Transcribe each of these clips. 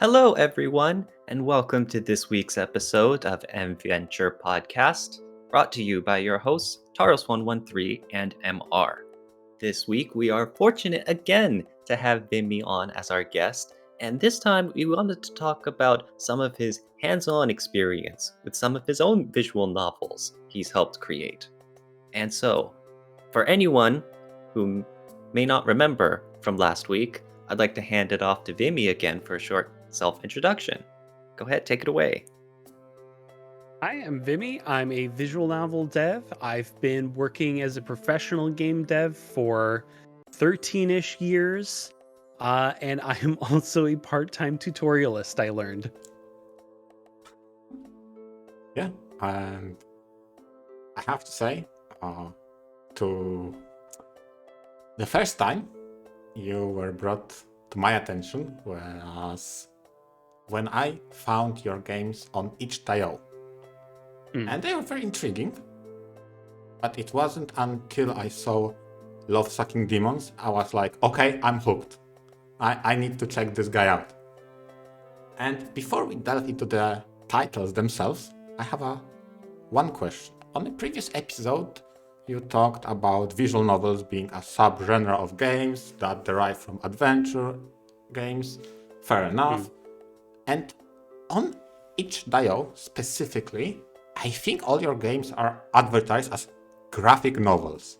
Hello, everyone, and welcome to this week's episode of VNture podcast, brought to you by your hosts, Toils113 and MR. This week, we are fortunate again to have Vimi on as our guest, and this time we wanted to talk about some of his hands-on experience with some of his own visual novels he's helped create. And so, for anyone who may not remember from last week, I'd like to hand it off to Vimi again for a short self-introduction. Go ahead, take it away. Hi, I'm Vimi. I'm a visual novel dev. I've been working as a professional game dev for 13-ish years. And I'm also a part-time tutorialist, I learned. Yeah, and I have to say, to the first time you were brought to my attention was when I found your games on itch.io. And they were very intriguing, but it wasn't until I saw Love-Sucking Demons, I was like, okay, I'm hooked. I need to check this guy out. And before we delve into the titles themselves, I have one question. On the previous episode, you talked about visual novels being a sub-genre of games that derive from adventure games. Fair enough. And on itch.io specifically, I think all your games are advertised as graphic novels.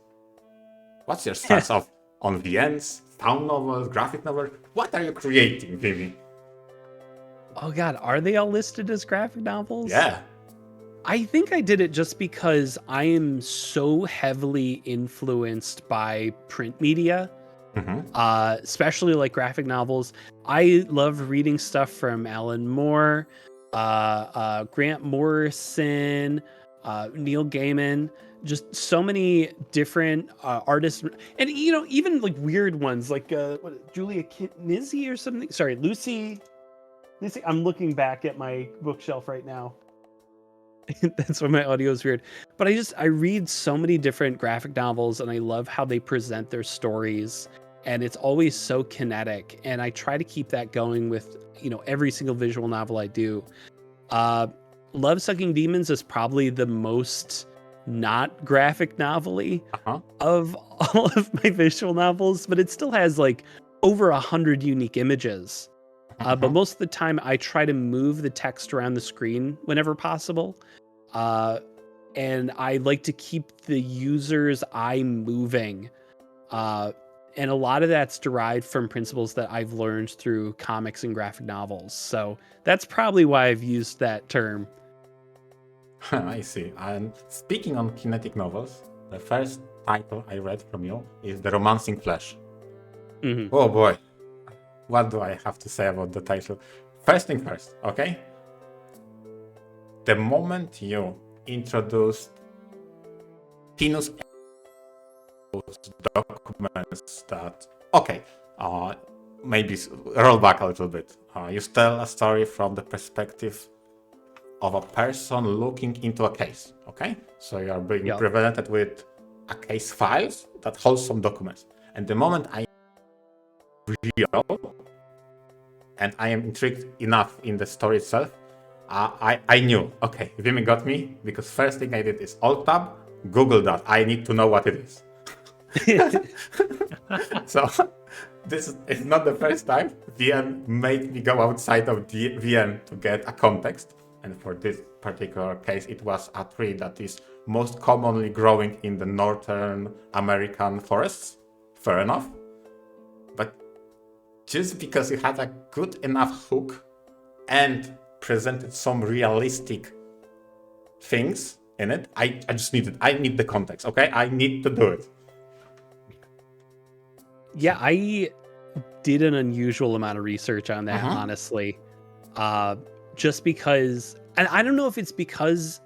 What's your stance on VNs, sound novels, graphic novels? What are you creating, Vimi? Oh god, are they all listed as graphic novels? Yeah. I think I did it just because I am so heavily influenced by print media, especially like graphic novels. I love reading stuff from Alan Moore, Grant Morrison, Neil Gaiman, just so many different artists, and even like weird ones like Julia Knizzi or something. Sorry, Lucy. I'm looking back at my bookshelf right now. That's why my audio is weird. But I read so many different graphic novels, and I love how they present their stories, and it's always so kinetic. And I try to keep that going with every single visual novel I do. Love-Sucking Demons is probably the most not graphic novel-y of all of my visual novels, but it still has like over 100 unique images. But most of the time I try to move the text around the screen whenever possible. And I like to keep the user's eye moving. And a lot of that's derived from principles that I've learned through comics and graphic novels. So that's probably why I've used that term. I see. And speaking on kinetic novels, the first title I read from you is The Romancing Flesh. Oh boy. What do I have to say about the title? First thing first, okay? The moment you introduced Tinus documents that, maybe roll back a little bit. You tell a story from the perspective of a person looking into a case, okay? So you are being presented with a case files that holds some documents. And the moment I real and I am intrigued enough in the story itself, I knew, okay, Vimi got me, because first thing I did is Alt-Tab, Google that. I need to know what it is. So this is not the first time VN made me go outside of the VN to get a context. And for this particular case, it was a tree that is most commonly growing in the Northern American forests. Fair enough. But just because you had a good enough hook and presented some realistic things in it, I need the context, okay? I need to do it. Yeah, I did an unusual amount of research on that, honestly. Just because, and I don't know if it's because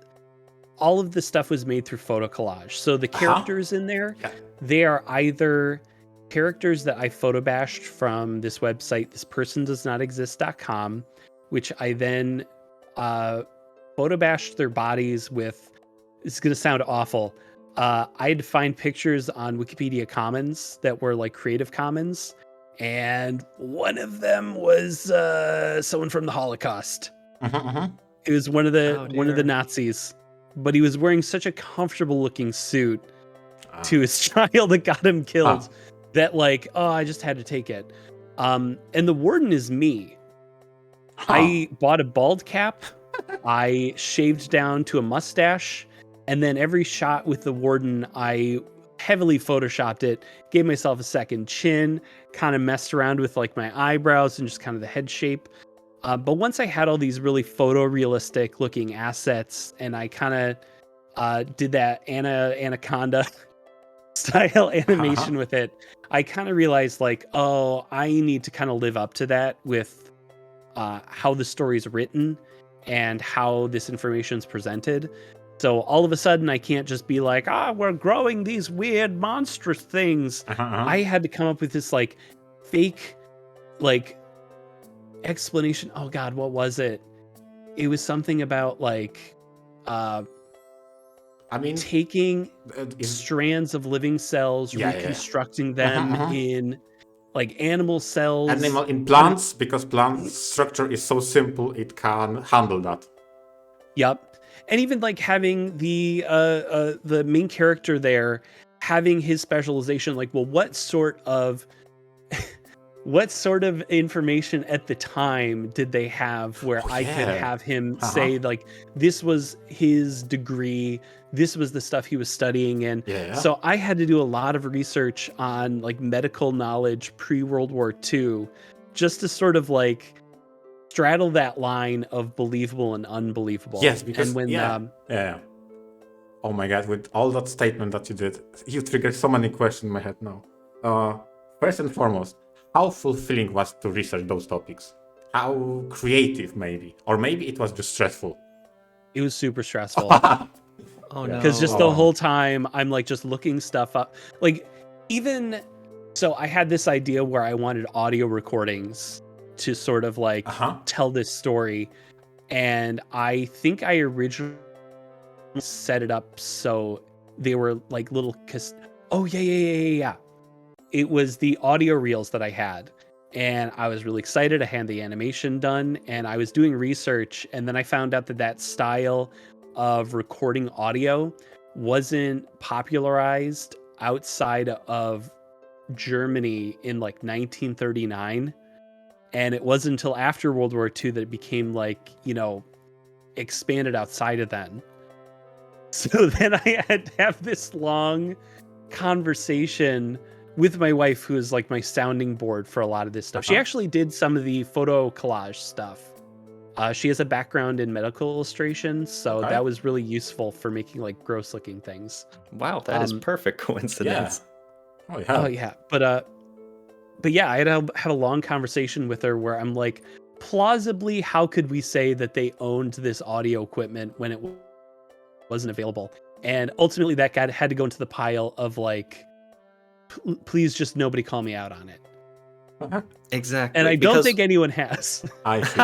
all of the stuff was made through photo collage. So the characters in there, they are either characters that I photobashed from this website, thispersondoesnotexist.com, which I then photobashed their bodies with, it's going to sound awful. I had to find pictures on Wikipedia Commons that were like Creative Commons, and one of them was someone from the Holocaust. It was one of the Nazis, but he was wearing such a comfortable looking suit to his child that got him killed that like, oh, I just had to take it. And the warden is me. I bought a bald cap. I shaved down to a mustache, and then every shot with the warden, I heavily photoshopped it, gave myself a second chin, kind of messed around with like my eyebrows and just kind of the head shape. But once I had all these really photorealistic looking assets, and I kind of did that anaconda style animation with it, I kind of realized like, oh, I need to kind of live up to that with how the story's written and how this information is presented. So all of a sudden, I can't just be like, we're growing these weird monstrous things. I had to come up with this like fake like explanation. Oh God, what was it? It was something about like taking strands of living cells, reconstructing them in like animal cells. In plants, because plant structure is so simple, it can handle that. Yep. And even like having the main character there, having his specialization, like, well, what sort of information at the time did they have where I could have him say like, this was his degree, this was the stuff he was studying in. So I had to do a lot of research on like medical knowledge pre-World War II, just to sort of like straddle that line of believable and unbelievable. Yes, because oh my God, with all that statement that you did, you triggered so many questions in my head now. First and foremost, how fulfilling was to research those topics? How creative, maybe? Or maybe it was just stressful? It was super stressful. Oh no. Because just the whole time I'm like just looking stuff up. Like even so I had this idea where I wanted audio recordings to sort of like tell this story. And I think I originally set it up so they were like little it was the audio reels that I had, and I was really excited. I had the animation done, and I was doing research, and then I found out that style of recording audio wasn't popularized outside of Germany in like 1939, and it wasn't until after World War II that it became like, you know, expanded outside of then. So then I had to have this long conversation with my wife, who is like my sounding board for a lot of this stuff. She actually did some of the photo collage stuff. She has a background in medical illustrations, so that was really useful for making like gross looking things. Wow, that is perfect coincidence. Yeah. Oh yeah. But yeah, I had to have a long conversation with her where I'm like, plausibly, how could we say that they owned this audio equipment when it wasn't available? And ultimately that had to go into the pile of like, please just nobody call me out on it. Exactly. And I don't think anyone has. I see.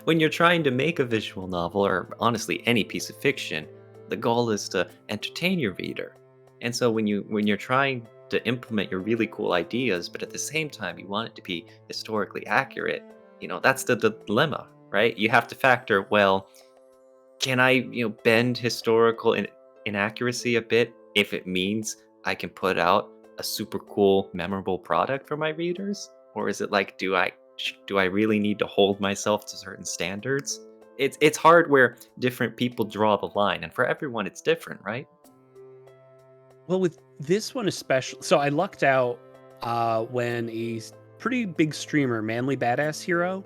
When you're trying to make a visual novel, or honestly any piece of fiction, the goal is to entertain your reader. And so when you're trying to implement your really cool ideas, but at the same time you want it to be historically accurate, you know, that's the dilemma, right? You have to factor, well, can I, you know, bend historical inaccuracy a bit if it means I can put out a super cool, memorable product for my readers? Or is it like, do I really need to hold myself to certain standards? It's hard where different people draw the line, and for everyone it's different, right? Well, with this one especially, so I lucked out when a pretty big streamer, Manly Badass Hero,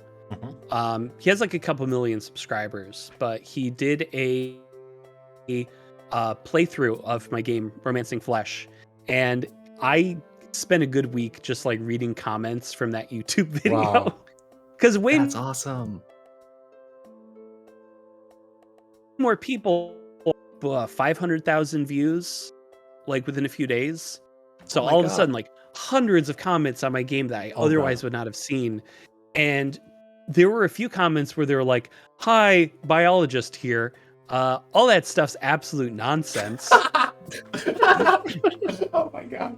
he has like a couple million subscribers, but he did a playthrough of my game Romancing Flesh, and I spent a good week just like reading comments from that YouTube video. Because that's awesome. More people, 500,000 views, like within a few days. So all of a sudden, like hundreds of comments on my game that I otherwise would not have seen. And there were a few comments where they were like, "Hi, biologist here. All that stuff's absolute nonsense." Oh my God.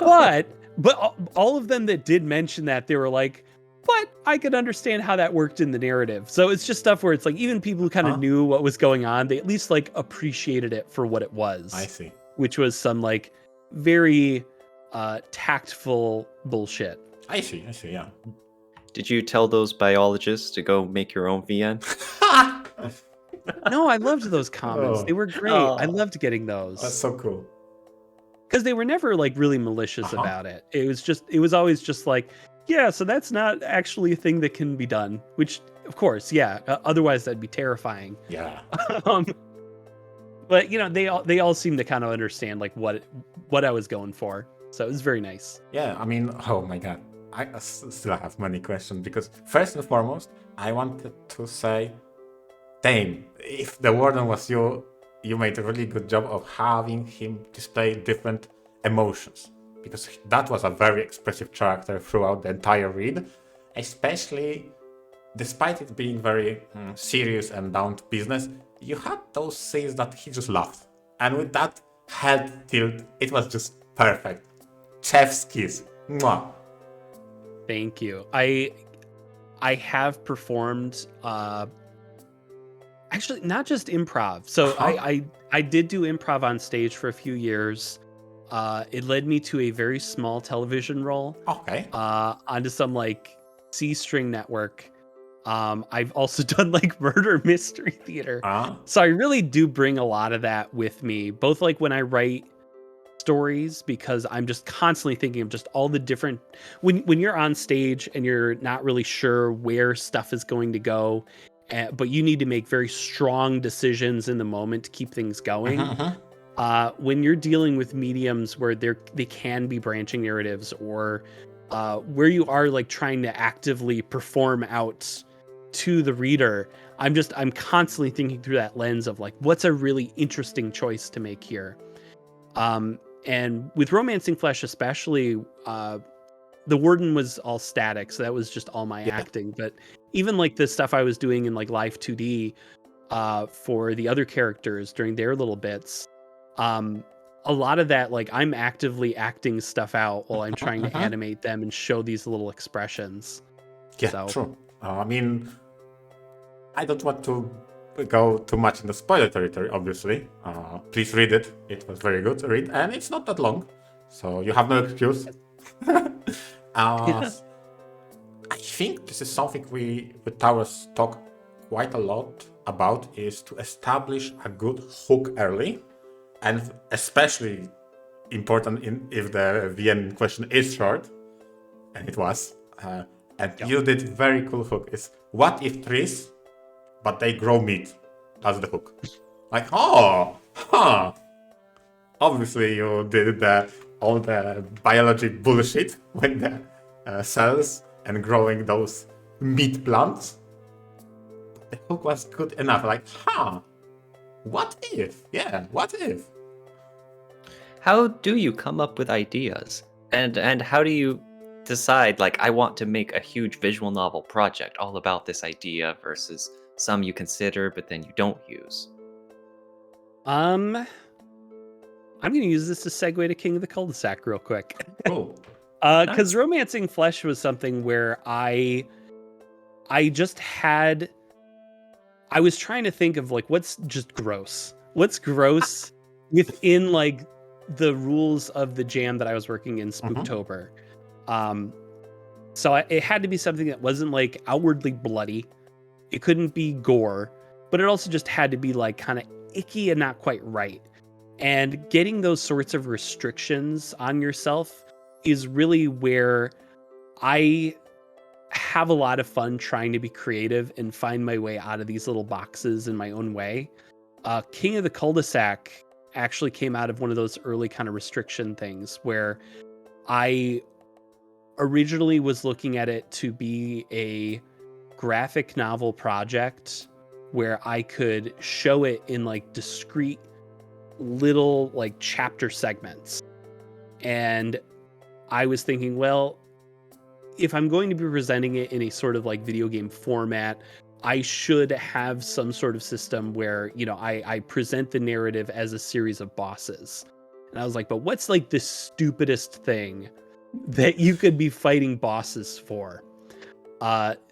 But But all of them that did mention that, they were like, but I could understand how that worked in the narrative. So it's just stuff where it's like, even people who kind of knew what was going on, they at least like appreciated it for what it was. I see. Which was some like very tactful bullshit. I see, yeah. Did you tell those biologists to go make your own VN? No, I loved those comments. They were great. I loved getting those. That's so cool. Because they were never like really malicious about it. It was always just like, yeah, so that's not actually a thing that can be done. Which, of course, yeah. Otherwise, that'd be terrifying. Yeah. But you know, they all seem to kind of understand like what I was going for. So it was very nice. Yeah, I mean, oh my god, I still have many questions because first and foremost, I wanted to say, damn, if the warden was you made a really good job of having him display different emotions, because that was a very expressive character throughout the entire read, especially despite it being very serious and down to business. You had those scenes that he just laughed, and with that head tilt, it was just perfect. Chef's kiss. Mwah. Thank you. I have performed actually not just improv. So I did do improv on stage for a few years. It led me to a very small television role. Okay. Onto some like C-string network. I've also done like murder mystery theater. So I really do bring a lot of that with me, both like when I write stories, because I'm just constantly thinking of just all the different when you're on stage and you're not really sure where stuff is going to go, but you need to make very strong decisions in the moment to keep things going. When you're dealing with mediums where they can be branching narratives, or where you are like trying to actively perform out to the reader, I'm constantly thinking through that lens of like, what's a really interesting choice to make here. And with Romancing Flesh especially, the warden was all static, so that was just all my acting. But even like the stuff I was doing in like Live 2D for the other characters during their little bits, a lot of that, like I'm actively acting stuff out while I'm trying to animate them and show these little expressions. Yeah, true. I mean, I don't want to go too much in the spoiler territory, obviously. Please read it. It was very good to read, and it's not that long, so you have no excuse. I think this is something we with Toils talk quite a lot about, is to establish a good hook early, and especially important if the VN question is short, and it was. You did very cool hook. It's what if trees, but they grow meat. That's the hook. Like, obviously you did all the biology bullshit with the cells and growing those meat plants. But the hook was good enough. Like, what if? Yeah, what if? How do you come up with ideas? And how do you decide, like, I want to make a huge visual novel project all about this idea versus some you consider but then you don't use? I'm going to use this to segue to King of the Cul-de-Sac real quick. Cool. Because Romancing Flesh was something where I just had... I was trying to think of, like, what's just gross? What's gross within, like, the rules of the jam that I was working in, Spooktober? So it had to be something that wasn't, like, outwardly bloody. It couldn't be gore. But it also just had to be, like, kind of icky and not quite right. And getting those sorts of restrictions on yourself is really where I have a lot of fun trying to be creative and find my way out of these little boxes in my own way. King of the Cul-de-Sac actually came out of one of those early kind of restriction things where I originally was looking at it to be a graphic novel project where I could show it in like discrete little like chapter segments. And I was thinking, well, if I'm going to be presenting it in a sort of like video game format, I should have some sort of system where, you know, I present the narrative as a series of bosses. And I was like, but what's like the stupidest thing that you could be fighting bosses for.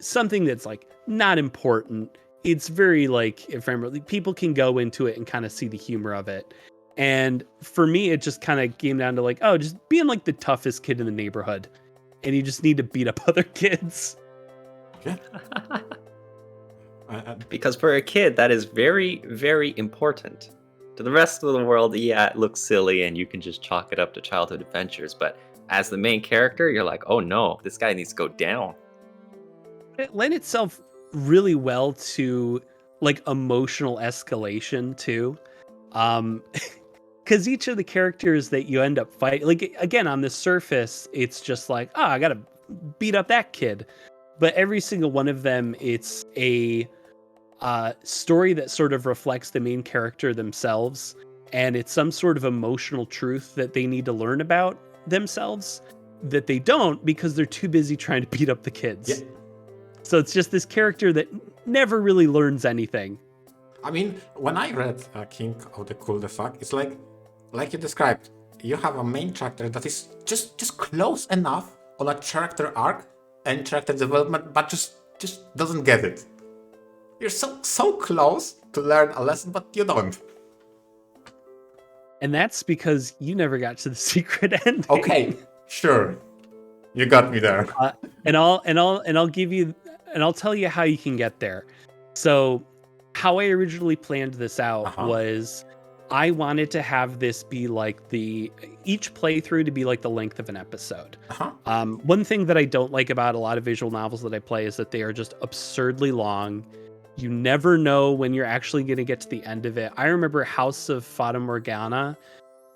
Something that's like not important. It's very like ephemeral. People can go into it and kind of see the humor of it. And for me, it just kind of came down to like, oh, just being like the toughest kid in the neighborhood. And you just need to beat up other kids. Yeah. Because for a kid, that is very, very important. To the rest of the world, yeah, it looks silly and you can just chalk it up to childhood adventures. But as the main character, you're like, oh no, this guy needs to go down. It lent itself really well to like emotional escalation too. Because each of the characters that you end up fighting, like again, on the surface, it's just like, oh, I gotta beat up that kid. But every single one of them, it's a story that sort of reflects the main character themselves. And it's some sort of emotional truth that they need to learn about themselves that they don't because they're too busy trying to beat up the kids. Yeah. So it's just this character that never really learns anything. I mean, when I read King of the Cul-de-Sac, it's like you described, you have a main character that is just close enough on a character arc and character development, but just doesn't get it. You're so close to learn a lesson, but you don't. And that's because you never got to the secret ending. Okay, sure, you got me there. And I'll give you, and I'll tell you how you can get there. So, how I originally planned this out was, I wanted to have this be like each playthrough to be like the length of an episode. One thing that I don't like about a lot of visual novels that I play is that they are just absurdly long. You never know when you're actually going to get to the end of it. I remember House of Fata Morgana.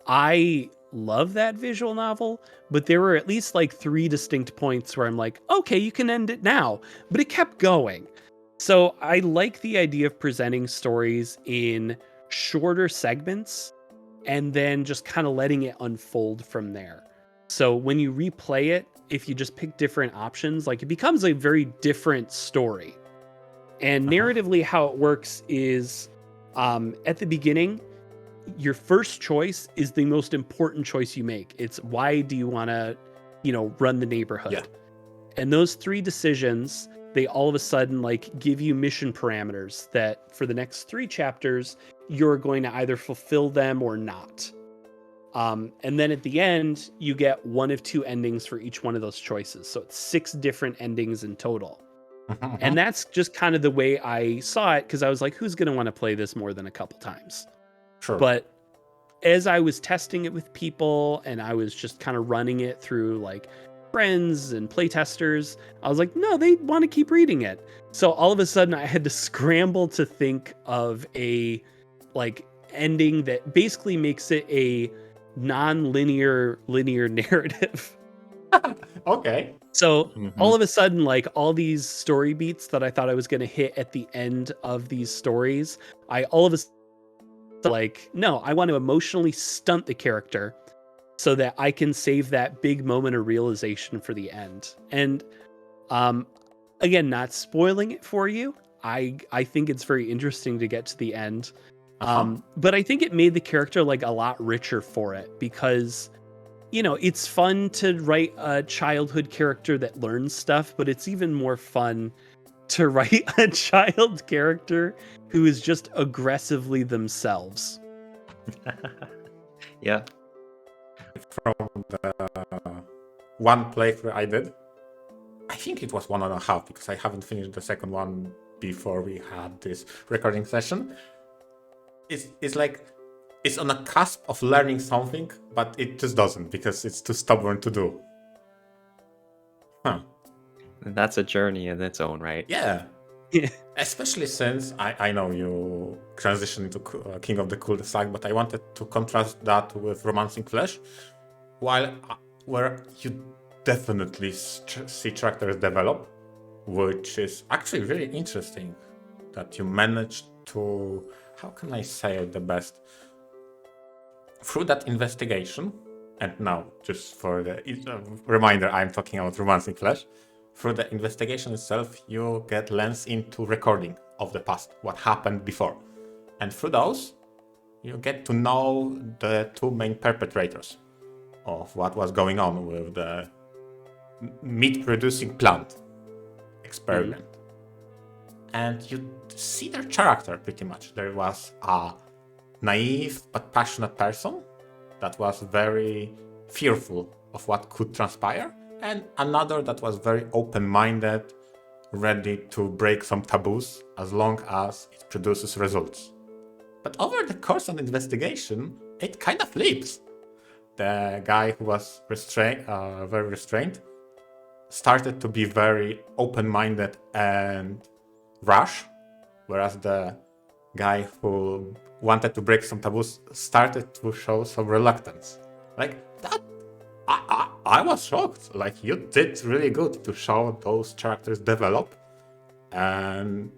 I love that visual novel, but there were at least like 3 distinct points where I'm like, okay, you can end it now, but it kept going. So I like the idea of presenting stories in shorter segments and then just kind of letting it unfold from there. So when you replay it, if you just pick different options, like it becomes a very different story. And narratively, how it works is at the beginning, your first choice is the most important choice you make. It's why do you want to, run the neighborhood? Yeah. And those 3 decisions, they all of a sudden like give you mission parameters that for the next 3 chapters, you're going to either fulfill them or not. And then at the end, you get 1 of 2 endings for each one of those choices. So it's 6 different endings in total. And that's just kind of the way I saw it, because I was like, who's going to want to play this more than a couple times? Sure. But as I was testing it with people and I was just kind of running it through like friends and playtesters, I was like, no, they want to keep reading it. So all of a sudden I had to scramble to think of a like ending that basically makes it a non-linear narrative. Okay. So all of a sudden, like all these story beats that I thought I was going to hit at the end of these stories, I all of a sudden like, no, I want to emotionally stunt the character so that I can save that big moment of realization for the end. And again, not spoiling it for you. I think it's very interesting to get to the end. But I think it made the character like a lot richer for it, because it's fun to write a childhood character that learns stuff, but it's even more fun to write a child character who is just aggressively themselves. Yeah. From the 1 playthrough I did, I think it was 1.5 because I haven't finished the second one before we had this recording session. It's like it's on a cusp of learning something, but it just doesn't because it's too stubborn to do. That's a journey in its own right. Yeah. Especially since I know you transitioned into King of the Cul-de-Sac, but I wanted to contrast that with Romancing Flesh, where you definitely see characters develop, which is actually really interesting that you managed to, how can I say it the best? Through that investigation, and now just for the reminder, I'm talking about Romancing Flesh. Through the investigation itself, you get lens into recording of the past, what happened before. And through those, you get to know the 2 main perpetrators of what was going on with the meat-producing plant experiment. And you see their character pretty much. There was a naive but passionate person that was very fearful of what could transpire, and another that was very open-minded, ready to break some taboos as long as it produces results. But over the course of the investigation, it kind of flips. The guy who was very restrained, started to be very open-minded and rash, whereas the guy who wanted to break some taboos started to show some reluctance. Like that, I was shocked. Like, you did really good to show those characters develop, and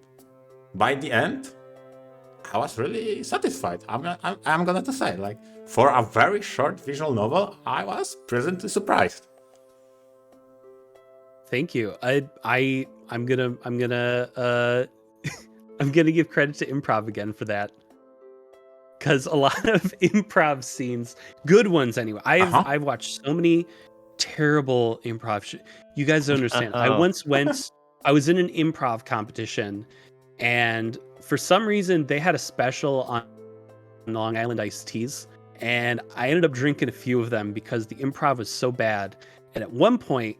by the end, I was really satisfied. I'm gonna say, like, for a very short visual novel, I was pleasantly surprised. Thank you. I'm gonna I'm gonna give credit to improv again for that, because a lot of improv scenes, good ones anyway. I've watched so many terrible improv. You guys don't understand. I once went. I was in an improv competition, and for some reason they had a special on Long Island iced teas, and I ended up drinking a few of them because the improv was so bad. And at one point,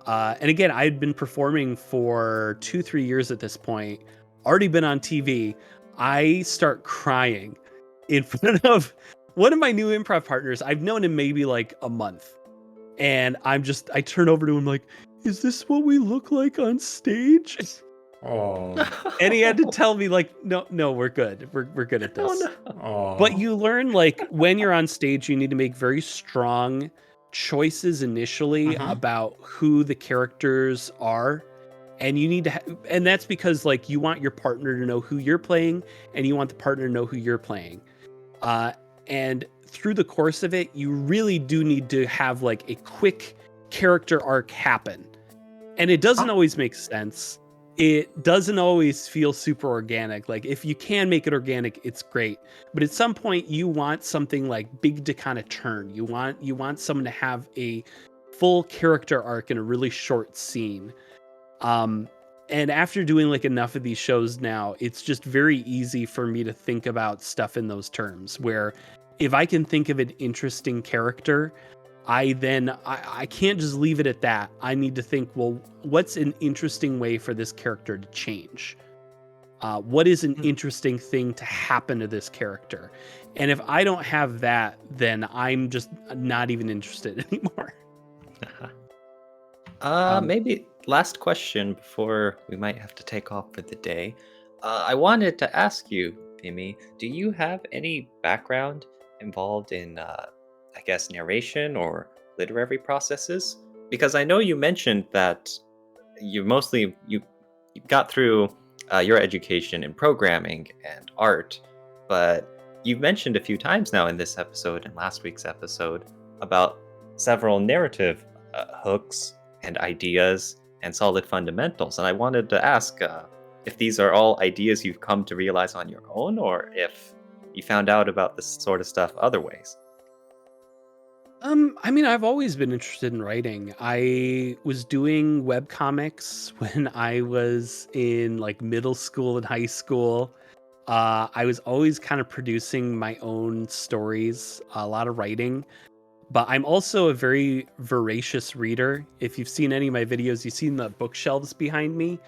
and again, I had been performing for 2-3 years at this point, already been on TV. I start crying in front of one of my new improv partners. I've known him maybe like a month. And I turn over to him like, is this what we look like on stage? Oh. And he had to tell me like, no, we're good. We're good at this. Oh. But you learn, like, when you're on stage, you need to make very strong choices initially about who the characters are. And you need to, and that's because, like, you want your partner to know who you're playing, and you want the partner to know who you're playing. And through the course of it, you really do need to have like a quick character arc happen. And it doesn't always make sense. It doesn't always feel super organic. Like, if you can make it organic, it's great. But at some point you want something like big to kind of turn. You want someone to have a full character arc in a really short scene. And after doing like enough of these shows now, it's just very easy for me to think about stuff in those terms, where if I can think of an interesting character, I can't just leave it at that. I need to think, well, what's an interesting way for this character to change? What is an interesting thing to happen to this character? And if I don't have that, then I'm just not even interested anymore. Maybe last question before we might have to take off for the day. I wanted to ask you, Vimi, do you have any background involved in, I guess, narration or literary processes? Because I know you mentioned that you got through your education in programming and art, but you've mentioned a few times now in this episode and last week's episode about several narrative hooks and ideas and solid fundamentals. And I wanted to ask if these are all ideas you've come to realize on your own, or if you found out about this sort of stuff other ways. I mean, I've always been interested in writing. I was doing webcomics when I was in like middle school and high school. I was always kind of producing my own stories, a lot of writing. But I'm also a very voracious reader. If you've seen any of my videos, you've seen the bookshelves behind me.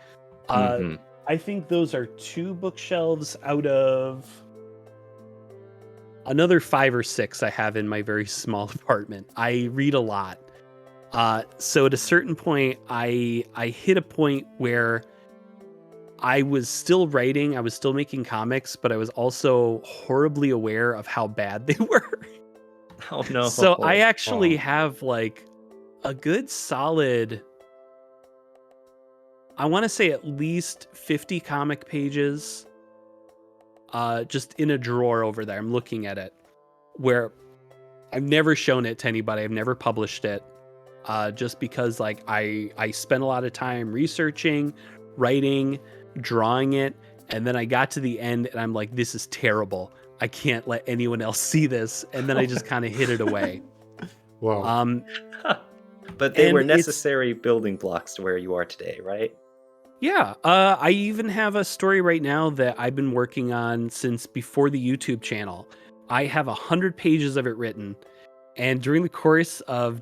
I think those are 2 bookshelves out of another 5 or 6 I have in my very small apartment. I read a lot. So at a certain point, I hit a point where I was still writing, I was still making comics, but I was also horribly aware of how bad they were. Oh no. So I actually have like a good solid, I want to say at least 50 comic pages just in a drawer over there. I'm looking at it, where I've never shown it to anybody. I've never published it, just because like I spent a lot of time researching, writing, drawing it, and then I got to the end and I'm like, this is terrible. I can't let anyone else see this. And then I just kind of hid it away. Wow. But they And were it's necessary building blocks to where you are today, right? Yeah, I even have a story right now that I've been working on since before the YouTube channel. I have 100 pages of it written, and during the course of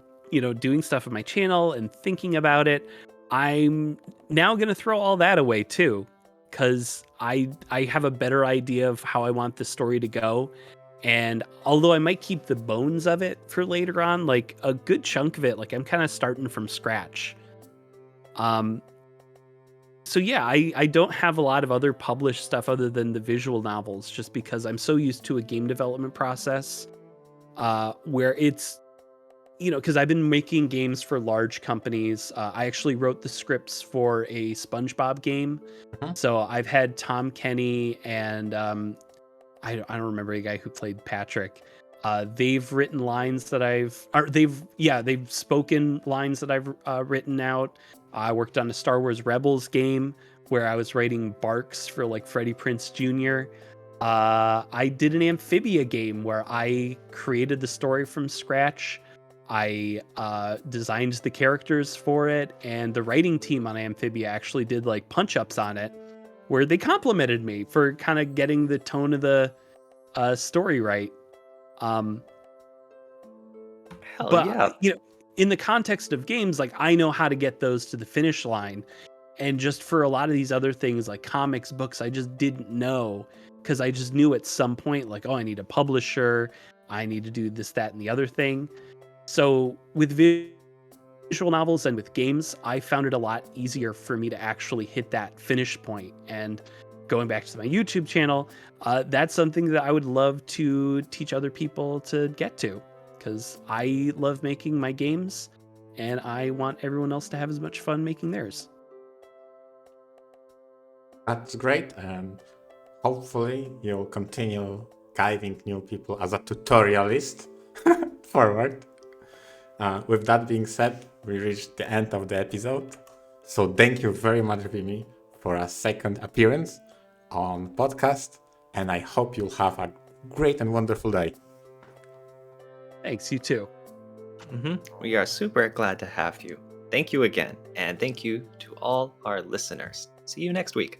doing stuff on my channel and thinking about it, I'm now gonna throw all that away too, because I have a better idea of how I want the story to go. And although I might keep the bones of it for later on, like a good chunk of it, like I'm kind of starting from scratch. Um, so yeah, I don't have a lot of other published stuff other than the visual novels, just because I'm so used to a game development process where it's because I've been making games for large companies. I actually wrote the scripts for a SpongeBob game, Mhm. so I've had Tom Kenny and I don't remember the guy who played Patrick. They've written lines that they've spoken lines that I've written out. I worked on a Star Wars Rebels game where I was writing barks for like Freddie Prinze Jr. I did an Amphibia game where I created the story from scratch. I designed the characters for it, and the writing team on Amphibia actually did like punch ups on it where they complimented me for kind of getting the tone of the story right. Um, Hell but yeah. in the context of games, like I know how to get those to the finish line, and just for a lot of these other things like comics, books, I just didn't know because I just knew at some point like, oh, I need a publisher, I need to do this, that, and the other thing. So with visual novels and with games, I found it a lot easier for me to actually hit that finish point. And going back to my YouTube channel, that's something that I would love to teach other people to get to, because I love making my games and I want everyone else to have as much fun making theirs. That's great, and hopefully you'll continue guiding new people as a tutorialist forward. With that being said, we reached the end of the episode. So thank you very much, Vimi, for a second appearance on podcast, and I hope you'll have a great and wonderful day. Thanks, you too. We are super glad to have you. Thank you again, and thank you to all our listeners. See you next week.